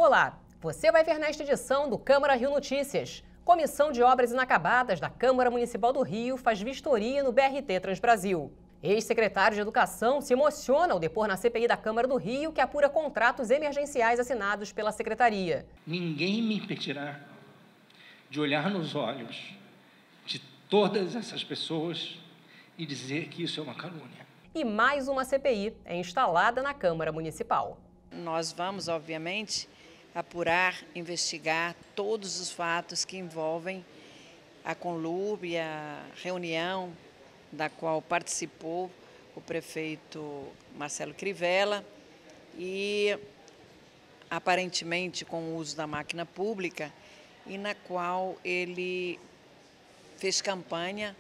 Olá, você vai ver nesta edição do Câmara Rio Notícias. Comissão de Obras Inacabadas da Câmara Municipal do Rio faz vistoria no BRT Transbrasil. Ex-secretário de Educação se emociona ao depor na CPI da Câmara do Rio, que apura contratos emergenciais assinados pela Secretaria. Ninguém me impedirá de olhar nos olhos de todas essas pessoas e dizer que isso é uma calúnia. E mais uma CPI é instalada na Câmara Municipal. Nós vamos, obviamente, apurar, investigar todos os fatos que envolvem a conluve, a reunião da qual participou o prefeito Marcelo Crivella e, aparentemente, com o uso da máquina pública, e na qual ele fez campanha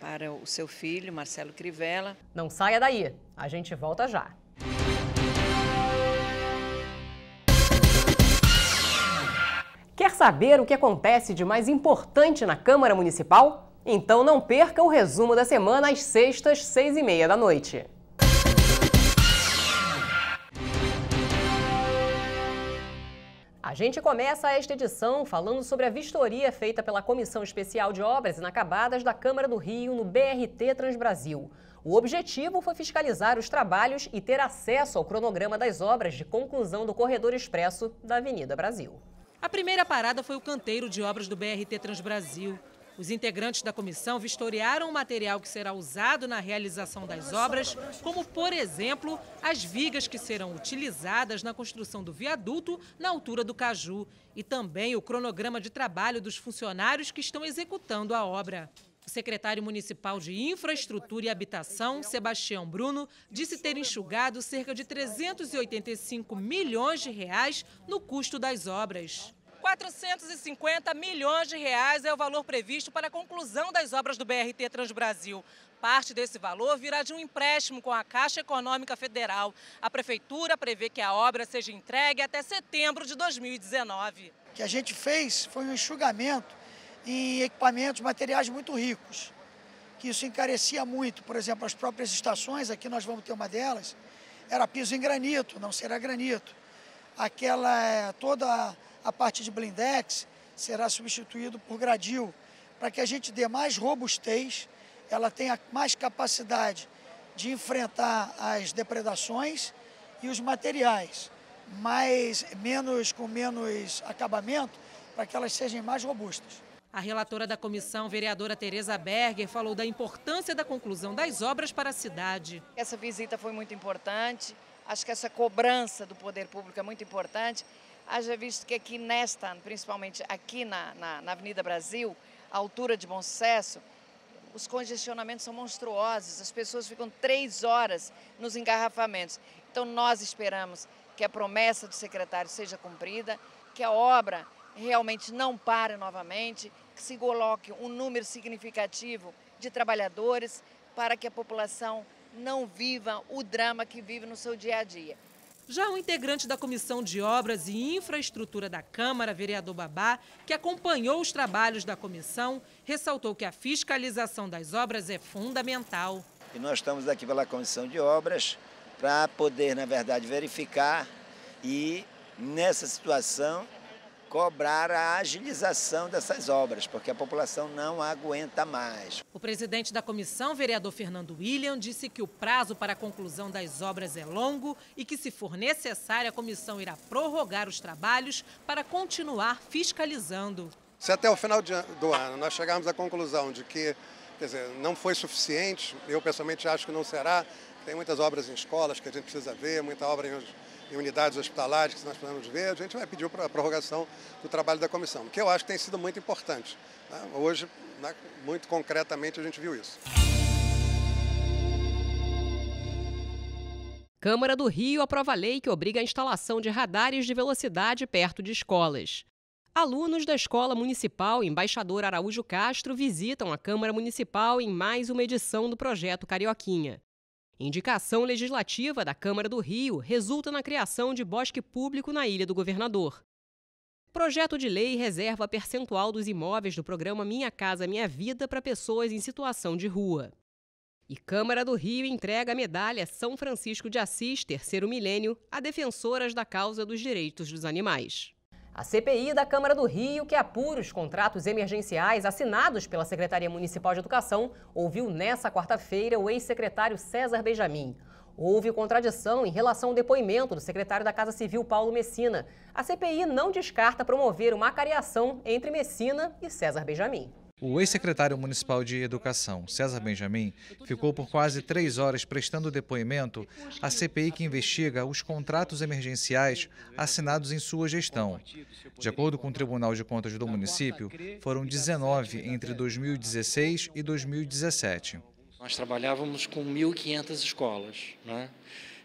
para o seu filho, Marcelo Crivella. Não saia daí, a gente volta já. Quer saber o que acontece de mais importante na Câmara Municipal? Então não perca o resumo da semana às sextas, 6h30 da noite. A gente começa esta edição falando sobre a vistoria feita pela Comissão Especial de Obras Inacabadas da Câmara do Rio no BRT Transbrasil. O objetivo foi fiscalizar os trabalhos e ter acesso ao cronograma das obras de conclusão do corredor expresso da Avenida Brasil. A primeira parada foi o canteiro de obras do BRT Transbrasil. Os integrantes da comissão vistoriaram o material que será usado na realização das obras, como, por exemplo, as vigas que serão utilizadas na construção do viaduto na altura do Caju e também o cronograma de trabalho dos funcionários que estão executando a obra. O secretário municipal de Infraestrutura e Habitação, Sebastião Bruno, disse ter enxugado cerca de 385 milhões de reais no custo das obras. 450 milhões de reais é o valor previsto para a conclusão das obras do BRT Transbrasil. Parte desse valor virá de um empréstimo com a Caixa Econômica Federal. A Prefeitura prevê que a obra seja entregue até setembro de 2019. O que a gente fez foi um enxugamento em equipamentos, materiais muito ricos, que isso encarecia muito. Por exemplo, as próprias estações, aqui nós vamos ter uma delas, era piso em granito, não será granito. Toda a parte de blindex será substituído por gradil, para que a gente dê mais robustez, ela tenha mais capacidade de enfrentar as depredações e os materiais, com menos acabamento, para que elas sejam mais robustas. A relatora da comissão, vereadora Tereza Berger, falou da importância da conclusão das obras para a cidade. Essa visita foi muito importante, acho que essa cobrança do poder público é muito importante. Haja visto que aqui principalmente aqui na Avenida Brasil, à altura de Bom Sucesso, os congestionamentos são monstruosos, as pessoas ficam 3 horas nos engarrafamentos. Então nós esperamos que a promessa do secretário seja cumprida, que a obra realmente não pare novamente, que se coloque um número significativo de trabalhadores para que a população não viva o drama que vive no seu dia a dia. Já um integrante da Comissão de Obras e Infraestrutura da Câmara, vereador Babá, que acompanhou os trabalhos da comissão, ressaltou que a fiscalização das obras é fundamental. E nós estamos aqui pela Comissão de Obras para poder, na verdade, verificar e, nessa situação, cobrar a agilização dessas obras, porque a população não aguenta mais. O presidente da comissão, vereador Fernando William, disse que o prazo para a conclusão das obras é longo e que, se for necessário, a comissão irá prorrogar os trabalhos para continuar fiscalizando. Se até o final do ano nós chegarmos à conclusão de que, não foi suficiente, eu pessoalmente acho que não será, tem muitas obras em escolas que a gente precisa ver, muita obra em unidades hospitalares que nós precisamos ver, a gente vai pedir a prorrogação do trabalho da comissão, que eu acho que tem sido muito importante. Hoje, muito concretamente, a gente viu isso. Câmara do Rio aprova a lei que obriga a instalação de radares de velocidade perto de escolas. Alunos da Escola Municipal Embaixador Araújo Castro visitam a Câmara Municipal em mais uma edição do projeto Carioquinha. Indicação legislativa da Câmara do Rio resulta na criação de bosque público na Ilha do Governador. Projeto de lei reserva percentual dos imóveis do programa Minha Casa Minha Vida para pessoas em situação de rua. E Câmara do Rio entrega a medalha São Francisco de Assis, terceiro milênio, a defensoras da causa dos direitos dos animais. A CPI da Câmara do Rio, que apura os contratos emergenciais assinados pela Secretaria Municipal de Educação, ouviu nesta quarta-feira o ex-secretário César Benjamin. Houve contradição em relação ao depoimento do secretário da Casa Civil, Paulo Messina. A CPI não descarta promover uma acariação entre Messina e César Benjamin. O ex-secretário municipal de Educação, César Benjamin, ficou por quase 3 horas prestando depoimento à CPI que investiga os contratos emergenciais assinados em sua gestão. De acordo com o Tribunal de Contas do município, foram 19 entre 2016 e 2017. Nós trabalhávamos com 1.500 escolas, né?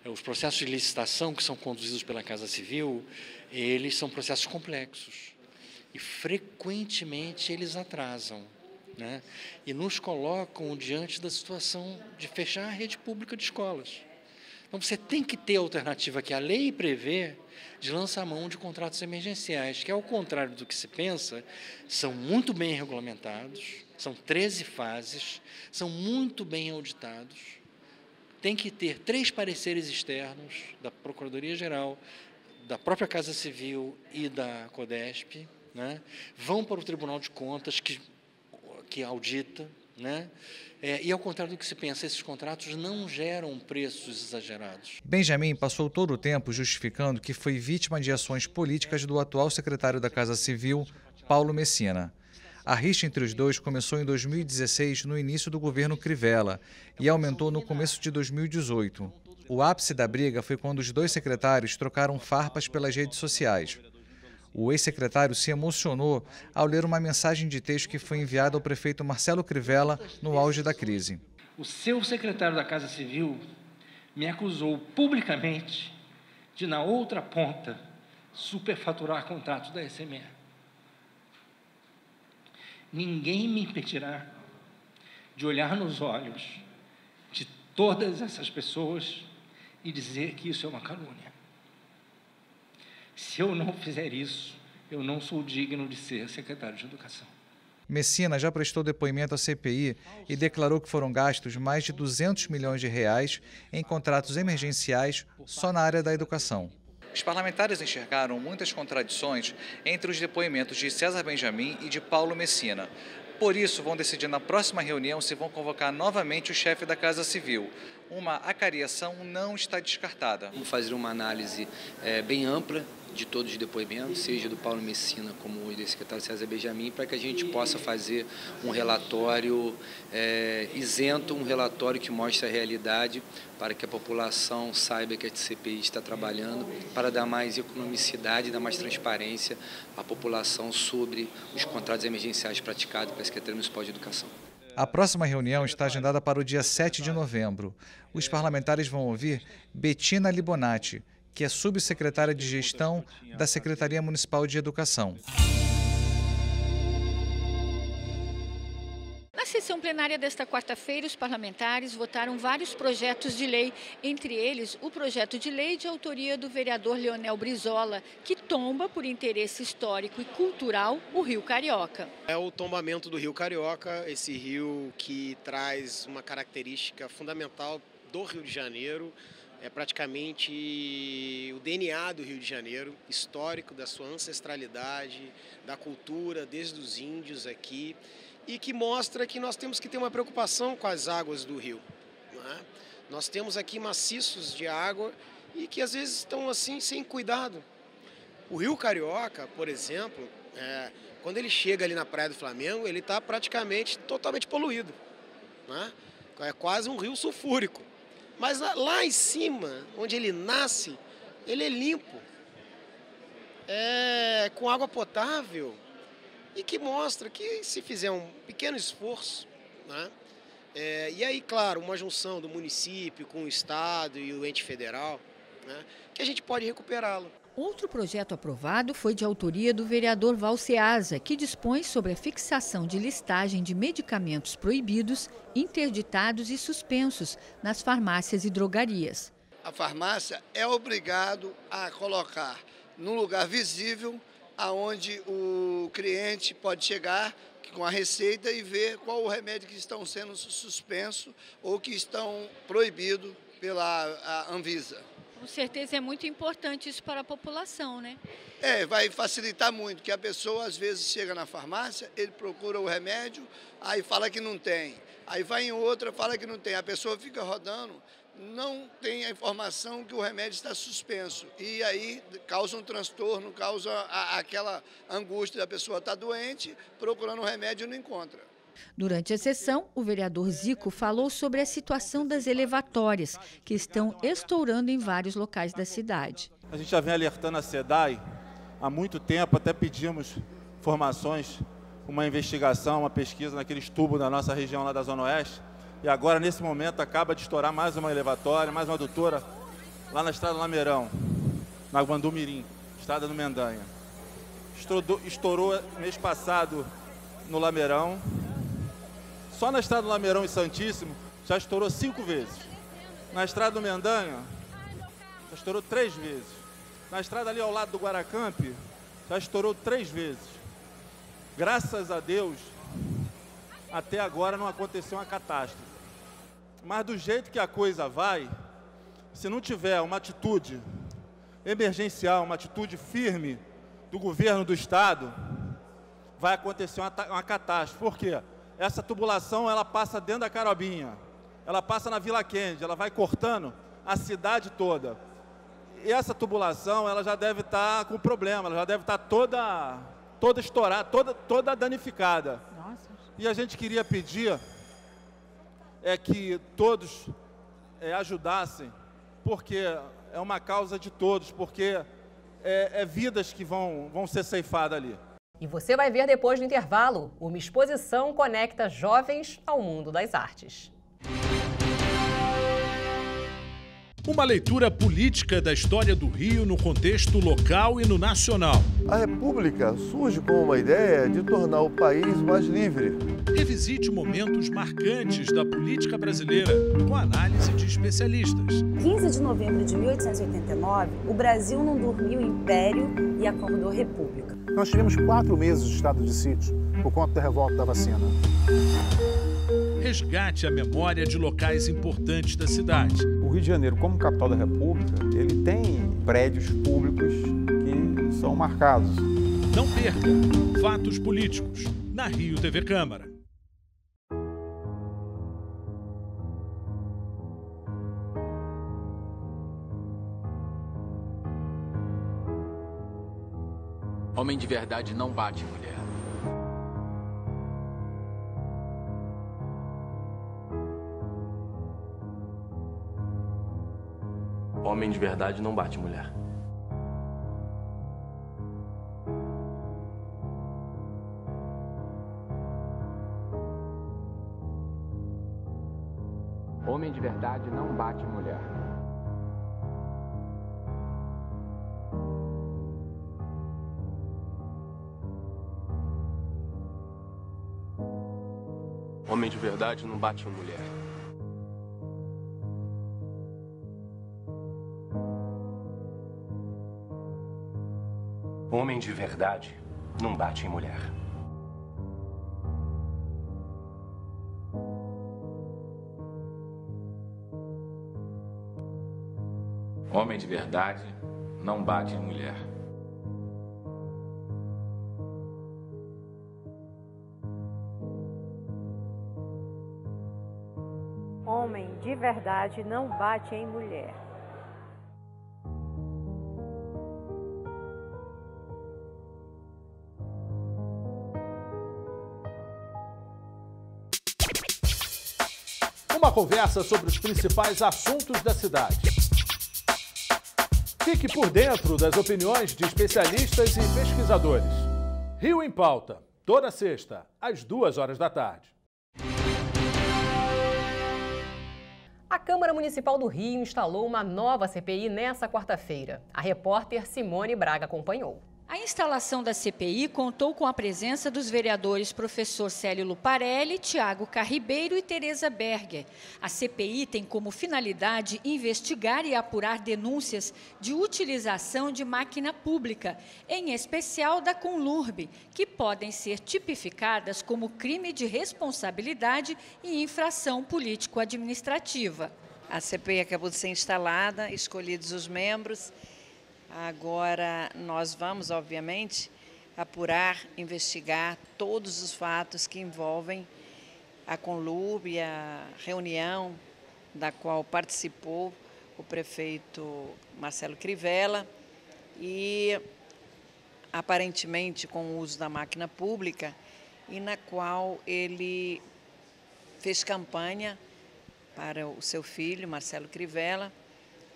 Os processos de licitação que são conduzidos pela Casa Civil, eles são processos complexos. E frequentemente eles atrasam, né? E nos colocam diante da situação de fechar a rede pública de escolas. Então você tem que ter a alternativa que a lei prevê de lançar mão de contratos emergenciais, que ao contrário do que se pensa, são muito bem regulamentados, são 13 fases, são muito bem auditados, tem que ter 3 pareceres externos da Procuradoria-Geral, da própria Casa Civil e da CODESP, né? Vão para o Tribunal de Contas, que audita, né? E ao contrário do que se pensa, esses contratos não geram preços exagerados. Benjamin passou todo o tempo justificando que foi vítima de ações políticas do atual secretário da Casa Civil, Paulo Messina. A rixa entre os dois começou em 2016, no início do governo Crivella, e aumentou no começo de 2018. O ápice da briga foi quando os dois secretários trocaram farpas pelas redes sociais. O ex-secretário se emocionou ao ler uma mensagem de texto que foi enviada ao prefeito Marcelo Crivella no auge da crise. O seu secretário da Casa Civil me acusou publicamente de, na outra ponta, superfaturar contratos da SME. Ninguém me impedirá de olhar nos olhos de todas essas pessoas e dizer que isso é uma calúnia. Se eu não fizer isso, eu não sou digno de ser secretário de Educação. Messina já prestou depoimento à CPI e declarou que foram gastos mais de 200 milhões de reais em contratos emergenciais só na área da educação. Os parlamentares enxergaram muitas contradições entre os depoimentos de César Benjamin e de Paulo Messina. Por isso, vão decidir na próxima reunião se vão convocar novamente o chefe da Casa Civil. Uma acariação não está descartada. Vamos fazer uma análise bem ampla de todos os depoimentos, seja do Paulo Messina como do secretário César Benjamin, para que a gente possa fazer um relatório isento, um relatório que mostre a realidade, para que a população saiba que a CPI está trabalhando para dar mais economicidade, dar mais transparência à população sobre os contratos emergenciais praticados pela Secretaria Municipal de Educação. A próxima reunião está agendada para o dia 7 de novembro. Os parlamentares vão ouvir Betina Libonati, que é subsecretária de Gestão da Secretaria Municipal de Educação. Na sessão plenária desta quarta-feira, os parlamentares votaram vários projetos de lei, entre eles o projeto de lei de autoria do vereador Leonel Brizola, que tomba por interesse histórico e cultural o Rio Carioca. É o tombamento do Rio Carioca, esse rio que traz uma característica fundamental do Rio de Janeiro, é praticamente o DNA do Rio de Janeiro, histórico da sua ancestralidade, da cultura, desde os índios aqui, e que mostra que nós temos que ter uma preocupação com as águas do rio, né? Nós temos aqui maciços de água e que às vezes estão assim sem cuidado. O Rio Carioca, por exemplo, quando ele chega ali na Praia do Flamengo, ele está praticamente totalmente poluído, né? É quase um rio sulfúrico. Mas lá em cima, onde ele nasce, ele é limpo, com água potável, e que mostra que se fizer um pequeno esforço, né, e aí, claro, uma junção do município com o Estado e o ente federal, né, que a gente pode recuperá-lo. Outro projeto aprovado foi de autoria do vereador Valceasa, que dispõe sobre a fixação de listagem de medicamentos proibidos, interditados e suspensos nas farmácias e drogarias. A farmácia é obrigado a colocar num lugar visível aonde o cliente pode chegar com a Receita e ver qual o remédio que estão sendo suspenso ou que estão proibidos pela Anvisa. Com certeza é muito importante isso para a população, né? Vai facilitar muito, que a pessoa às vezes chega na farmácia, ele procura o remédio, aí fala que não tem. Aí vai em outra, fala que não tem. A pessoa fica rodando, não tem a informação que o remédio está suspenso. E aí causa um transtorno, causa aquela angústia da pessoa estar doente, procurando o remédio e não encontra. Durante a sessão, o vereador Zico falou sobre a situação das elevatórias, que estão estourando em vários locais da cidade. A gente já vem alertando a SEDAI há muito tempo, até pedimos informações, uma investigação, uma pesquisa naqueles tubos da nossa região lá da Zona Oeste. E agora, nesse momento, acaba de estourar mais uma elevatória, mais uma adutora, lá na Estrada do Lameirão, na Guandu-Mirim, Estrada do Mendanha. Estourou mês passado no Lameirão. Só na Estrada do Lameirão e Santíssimo já estourou 5 vezes. Na Estrada do Mendanha já estourou 3 vezes. Na estrada ali ao lado do Guaracampi já estourou 3 vezes. Graças a Deus, até agora não aconteceu uma catástrofe. Mas do jeito que a coisa vai, se não tiver uma atitude emergencial, uma atitude firme do governo do estado, vai acontecer uma catástrofe. Por quê? Essa tubulação, ela passa dentro da Carobinha, ela passa na Vila Kennedy, ela vai cortando a cidade toda. E essa tubulação, ela já deve estar com problema, ela já deve estar toda estourada, toda danificada. Nossa. E a gente queria pedir que todos ajudassem, porque é uma causa de todos, porque vidas que vão ser ceifadas ali. E você vai ver depois do intervalo, uma exposição conecta jovens ao mundo das artes. Uma leitura política da história do Rio no contexto local e no nacional. A República surge com uma ideia de tornar o país mais livre. Revisite momentos marcantes da política brasileira, com análise de especialistas. 15 de novembro de 1889, o Brasil não dormiu império e acordou república. Nós tivemos 4 meses de estado de sítio por conta da revolta da vacina. Resgate a memória de locais importantes da cidade. O Rio de Janeiro, como capital da República, ele tem prédios públicos que são marcados. Não perca Fatos Políticos, na Rio TV Câmara. Homem de verdade não bate mulher. Homem de verdade não bate mulher. Homem de verdade não bate mulher. Homem de verdade não bate mulher. Homem de verdade não bate em mulher. Homem de verdade não bate em mulher. Homem de verdade não bate em mulher. Uma conversa sobre os principais assuntos da cidade. Fique por dentro das opiniões de especialistas e pesquisadores. Rio em Pauta, toda sexta, às 14h. A Câmara Municipal do Rio instalou uma nova CPI nesta quarta-feira. A repórter Simone Braga acompanhou. A instalação da CPI contou com a presença dos vereadores professor Célio Luparelli, Tiago Carribeiro e Tereza Berger. A CPI tem como finalidade investigar e apurar denúncias de utilização de máquina pública, em especial da Conlurb, que podem ser tipificadas como crime de responsabilidade e infração político-administrativa. A CPI acabou de ser instalada, escolhidos os membros. Agora, nós vamos, obviamente, apurar, investigar todos os fatos que envolvem a Conlurb e a reunião da qual participou o prefeito Marcelo Crivella e, aparentemente, com o uso da máquina pública e na qual ele fez campanha para o seu filho, Marcelo Crivella,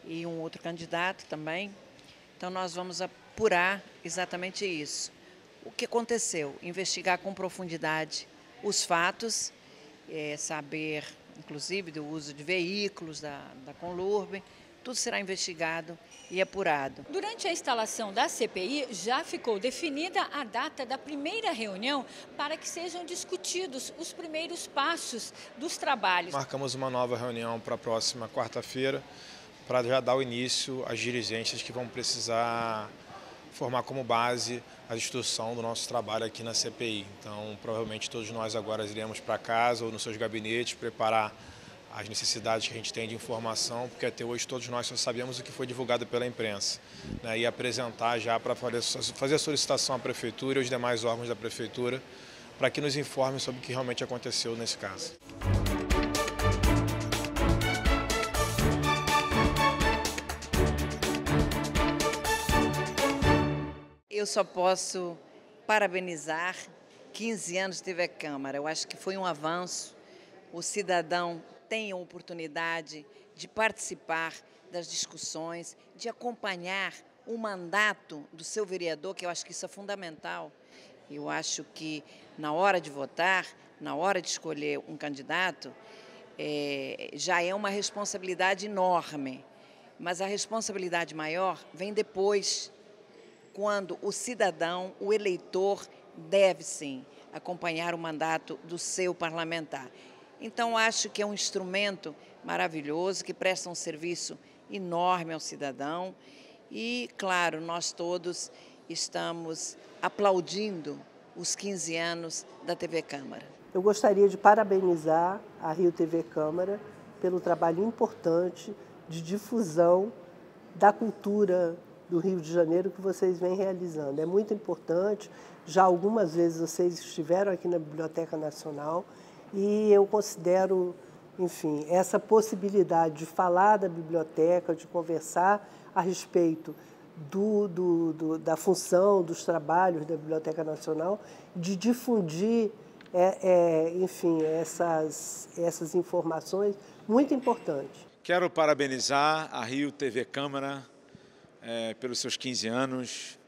e um outro candidato também. Então, nós vamos apurar exatamente isso. O que aconteceu? Investigar com profundidade os fatos, saber, inclusive, do uso de veículos da Conlurb. Tudo será investigado e apurado. Durante a instalação da CPI, já ficou definida a data da primeira reunião para que sejam discutidos os primeiros passos dos trabalhos. Marcamos uma nova reunião para a próxima quarta-feira, para já dar o início às diligências que vão precisar formar como base a instrução do nosso trabalho aqui na CPI. Então, provavelmente todos nós agora iremos para casa ou nos seus gabinetes preparar as necessidades que a gente tem de informação, porque até hoje todos nós só sabemos o que foi divulgado pela imprensa, né, e apresentar já para fazer a solicitação à Prefeitura e aos demais órgãos da Prefeitura para que nos informem sobre o que realmente aconteceu nesse caso. Eu só posso parabenizar 15 anos de TV Câmara. Eu acho que foi um avanço. O cidadão tem a oportunidade de participar das discussões, de acompanhar o mandato do seu vereador, que eu acho que isso é fundamental. Eu acho que na hora de votar, na hora de escolher um candidato, já é uma responsabilidade enorme. Mas a responsabilidade maior vem depois, quando o cidadão, o eleitor, deve sim acompanhar o mandato do seu parlamentar. Então, acho que é um instrumento maravilhoso, que presta um serviço enorme ao cidadão e, claro, nós todos estamos aplaudindo os 15 anos da TV Câmara. Eu gostaria de parabenizar a Rio TV Câmara pelo trabalho importante de difusão da cultura do Rio de Janeiro que vocês vêm realizando. É muito importante, já algumas vezes vocês estiveram aqui na Biblioteca Nacional e eu considero, enfim, essa possibilidade de falar da biblioteca, de conversar a respeito da função, dos trabalhos da Biblioteca Nacional, de difundir, enfim, essas informações, muito importante. Quero parabenizar a Rio TV Câmara pelos seus 15 anos.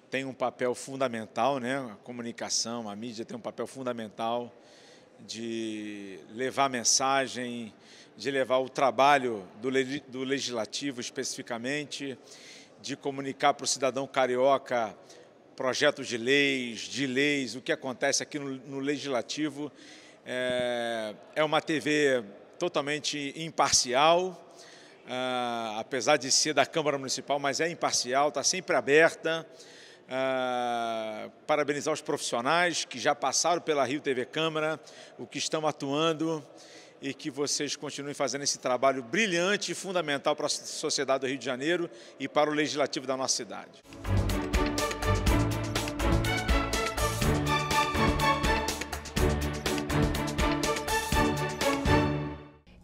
Tem um papel fundamental, né? A comunicação, a mídia tem um papel fundamental de levar mensagem, de levar o trabalho do Legislativo especificamente, de comunicar para o cidadão carioca projetos de leis, o que acontece aqui no Legislativo. É uma TV totalmente imparcial, apesar de ser da Câmara Municipal, mas é imparcial, está sempre aberta. Parabenizar os profissionais que já passaram pela Rio TV Câmara, o que estão atuando e que vocês continuem fazendo esse trabalho brilhante e fundamental para a sociedade do Rio de Janeiro e para o Legislativo da nossa cidade.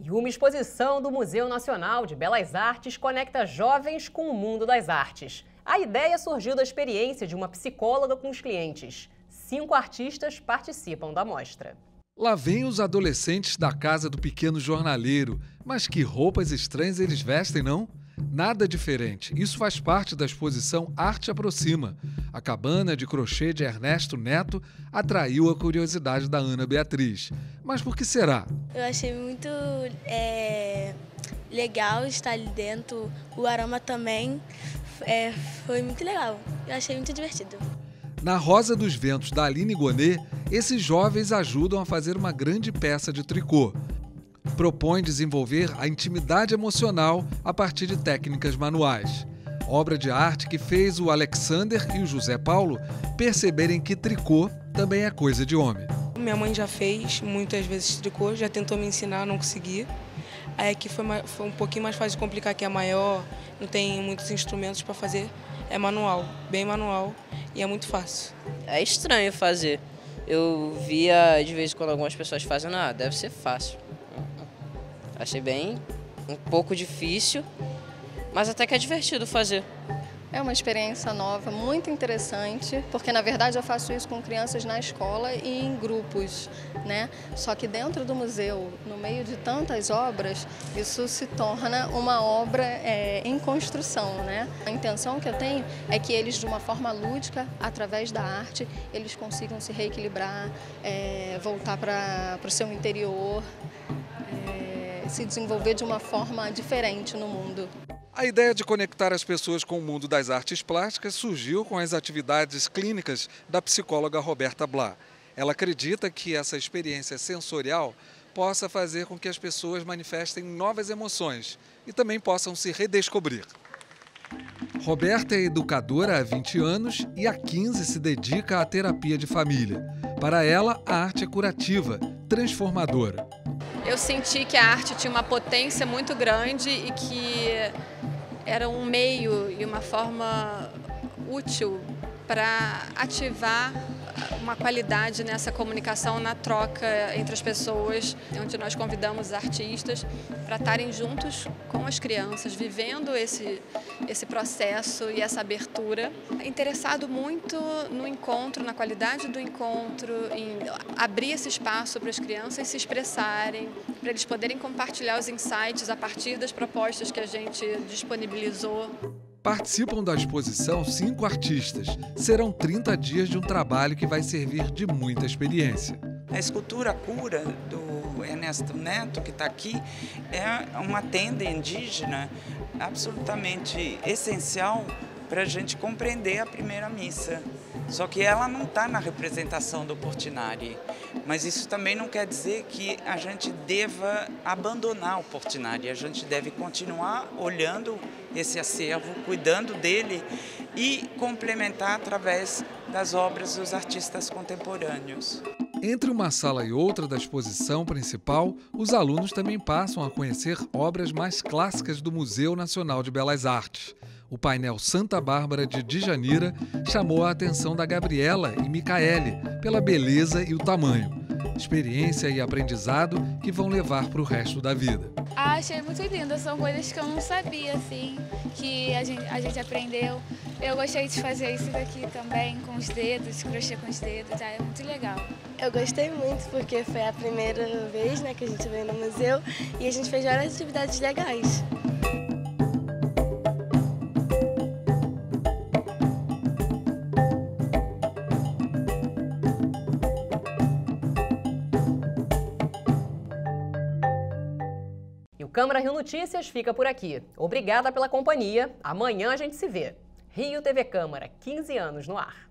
E uma exposição do Museu Nacional de Belas Artes conecta jovens com o mundo das artes. A ideia surgiu da experiência de uma psicóloga com os clientes. 5 artistas participam da mostra. Lá vem os adolescentes da casa do pequeno jornaleiro. Mas que roupas estranhas eles vestem, não? Nada diferente. Isso faz parte da exposição Arte Aproxima. A cabana de crochê de Ernesto Neto atraiu a curiosidade da Ana Beatriz. Mas por que será? Eu achei muito legal estar ali dentro, o aroma também foi muito legal, eu achei muito divertido. Na Rosa dos Ventos da Aline Gonet, esses jovens ajudam a fazer uma grande peça de tricô. Propõe desenvolver a intimidade emocional a partir de técnicas manuais. Obra de arte que fez o Alexander e o José Paulo perceberem que tricô também é coisa de homem. Minha mãe já fez muitas vezes tricô, já tentou me ensinar, não consegui. Aí aqui foi um pouquinho mais fácil de complicar, que é maior, não tem muitos instrumentos para fazer. É manual, bem manual e é muito fácil. É estranho fazer. Eu via de vez em quando algumas pessoas fazendo, deve ser fácil. Achei um pouco difícil, mas até que é divertido fazer. É uma experiência nova, muito interessante, porque na verdade eu faço isso com crianças na escola e em grupos, né? Só que dentro do museu, no meio de tantas obras, isso se torna uma obra em construção, né? A intenção que eu tenho é que eles, de uma forma lúdica, através da arte, eles consigam se reequilibrar, voltar para o seu interior, se desenvolver de uma forma diferente no mundo. A ideia de conectar as pessoas com o mundo das artes plásticas surgiu com as atividades clínicas da psicóloga Roberta Blá. Ela acredita que essa experiência sensorial possa fazer com que as pessoas manifestem novas emoções e também possam se redescobrir. Roberta é educadora há 20 anos e há 15 se dedica à terapia de família. Para ela, a arte é curativa, transformadora. Eu senti que a arte tinha uma potência muito grande e que era um meio e uma forma útil para ativar uma qualidade nessa comunicação, na troca entre as pessoas, onde nós convidamos os artistas para estarem juntos com as crianças, vivendo esse processo e essa abertura. Interessado muito no encontro, na qualidade do encontro, em abrir esse espaço para as crianças se expressarem, para eles poderem compartilhar os insights a partir das propostas que a gente disponibilizou. Participam da exposição 5 artistas. Serão 30 dias de um trabalho que vai servir de muita experiência. A escultura Cura, do Ernesto Neto, que está aqui, é uma tenda indígena absolutamente essencial para a gente compreender a primeira missa. Só que ela não está na representação do Portinari. Mas isso também não quer dizer que a gente deva abandonar o Portinari. A gente deve continuar olhando esse acervo, cuidando dele e complementar através das obras dos artistas contemporâneos. Entre uma sala e outra da exposição principal, os alunos também passam a conhecer obras mais clássicas do Museu Nacional de Belas Artes. O painel Santa Bárbara de Djanira chamou a atenção da Gabriela e Micaele pela beleza e o tamanho. Experiência e aprendizado que vão levar para o resto da vida. Achei muito lindo, são coisas que eu não sabia, assim, que a gente aprendeu. Eu gostei de fazer isso daqui também, com os dedos, crochê com os dedos, é muito legal. Eu gostei muito porque foi a primeira vez, né, que a gente veio no museu e a gente fez várias atividades legais. O Câmara Rio Notícias fica por aqui. Obrigada pela companhia. Amanhã a gente se vê. Rio TV Câmara, 15 anos no ar.